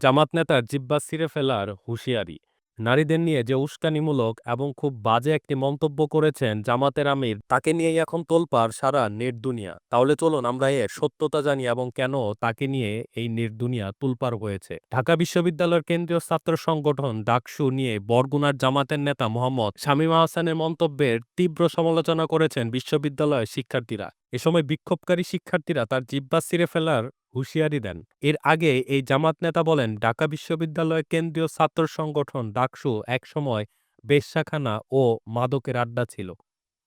জামাত নেতার জিহ্বা ছিঁড়ে ফেলার হুঁশিয়ারি। নারীদের নিয়ে যে উস্কানিমূলক এবং খুব বাজে একটি মন্তব্য করেছেন জামাতের আমির, তাকে নিয়েই এখন তোলপাড় সারা নেট দুনিয়া। তাহলে চলুন আমরা এর সত্যতা জানি এবং কেন তাকে নিয়ে এই নেট দুনিয়া তোলপাড় হয়েছে। ঢাকা বিশ্ববিদ্যালয়ের কেন্দ্রীয় ছাত্র সংগঠন ডাকসু নিয়ে বরগুনার জামাতের নেতা মোহাম্মদ শামীম আহসানের মন্তব্যের তীব্র সমালোচনা করেছেন বিশ্ববিদ্যালয়ের শিক্ষার্থীরা। এ সময় বিক্ষোভকারী শিক্ষার্থীরা তার জিহ্বা ছিঁড়ে ফেলার হুঁশিয়ারি দেন। এর আগে এই জামাত নেতা বলেন, ঢাকা বিশ্ববিদ্যালয়ের কেন্দ্রীয় ছাত্র সংগঠন ডাকসু একসময় বেশ্যাখানা ও মাদকের আড্ডা ছিল।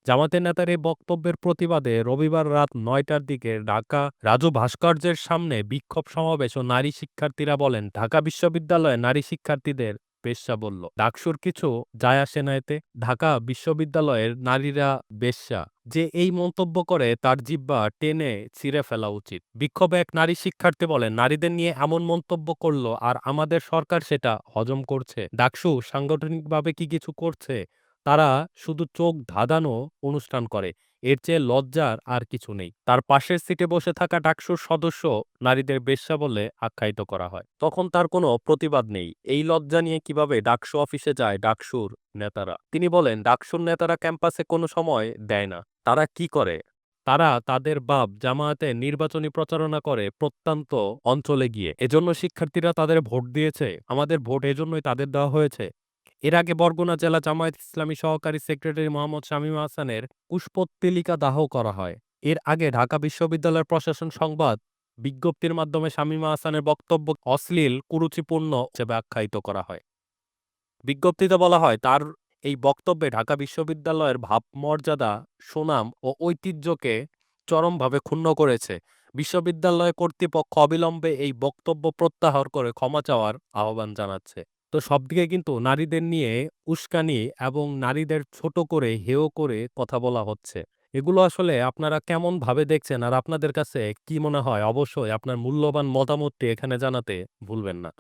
জামাতের নেতার এই বক্তব্যের প্রতিবাদে রবিবার রাত ৯টার দিকে ঢাকা রাজু ভাস্কর্যের সামনে বিক্ষোভ সমাবেশ ও নারী শিক্ষার্থীরা বলেন, ঢাকা বিশ্ববিদ্যালয়ে নারী শিক্ষার্থীদের বেশ্যা বলল। ডাকসুর কিছু যায় আসে না এতে। ঢাকা বিশ্ববিদ্যালয়ের নারীরা বেশ্যা। যে এই মন্তব্য করে তার জিহ্বা টেনে ছিঁড়ে ফেলা উচিত। বিক্ষোভে এক নারী শিক্ষার্থী বলেন, নারীদের নিয়ে এমন মন্তব্য করল আর আমাদের সরকার সেটা হজম করছে। ডাকসু সাংগঠনিকভাবে কি কিছু করছে? তারা শুধু চোখ ধাঁধানো অনুষ্ঠান করে। এর চেয়ে লজ্জার আর কিছু নেই। তার পাশের সিটে বসে থাকা ডাকসুর সদস্য নারীদের বেশ্যা বলে আখ্যায়িত করা হয়। তখন তার কোনো প্রতিবাদ নেই। এই লজ্জা নিয়ে কিভাবে ডাকসু অফিসে যায় ডাকসুর নেতারা? তিনি বলেন, ডাকসুর নেতারা ক্যাম্পাসে কোনো সময় দেয় না। তারা কি করে? তারা তাদের বাপ জামায়াতের নির্বাচনী প্রচারণা করে প্রত্যন্ত অঞ্চলে গিয়ে। এজন্য শিক্ষার্থীরা তাদের ভোট দিয়েছে। আমাদের ভোট এজন্যই তাদের দেওয়া হয়েছে। এর আগে বরগুনা জেলা জামায়াত ইসলামী সহকারী সেক্রেটারি মোহাম্মদ শামীম আহসানের পুষ্পতলিকা দাহ করা হয়। এর আগে ঢাকা বিশ্ববিদ্যালয়ের প্রশাসন সংবাদ বিজ্ঞপ্তির মাধ্যমে শামীম আহসানের বক্তব্য অশ্লীল, কুরুচিপূর্ণ হিসেবে আখ্যায়িত করা হয়। বিজ্ঞপ্তিতে বলা হয়, তার এই বক্তব্যে ঢাকা বিশ্ববিদ্যালয়ের ভাবমর্যাদা, সুনাম ও ঐতিহ্যকে চরমভাবে ক্ষুণ্ণ করেছে। বিশ্ববিদ্যালয় কর্তৃপক্ষ অবিলম্বে এই বক্তব্য প্রত্যাহার করে ক্ষমা চাওয়ার আহ্বান জানাচ্ছে। তো সবদিকে কিন্তু নারীদের নিয়ে উস্কানি এবং নারীদের ছোট করে, হেয় করে কথা বলা হচ্ছে। এগুলো আসলে আপনারা কেমনভাবে দেখছেন আর আপনাদের কাছে কি মনে হয়? অবশ্যই আপনার মূল্যবান মতামতটি এখানে জানাতে ভুলবেন না।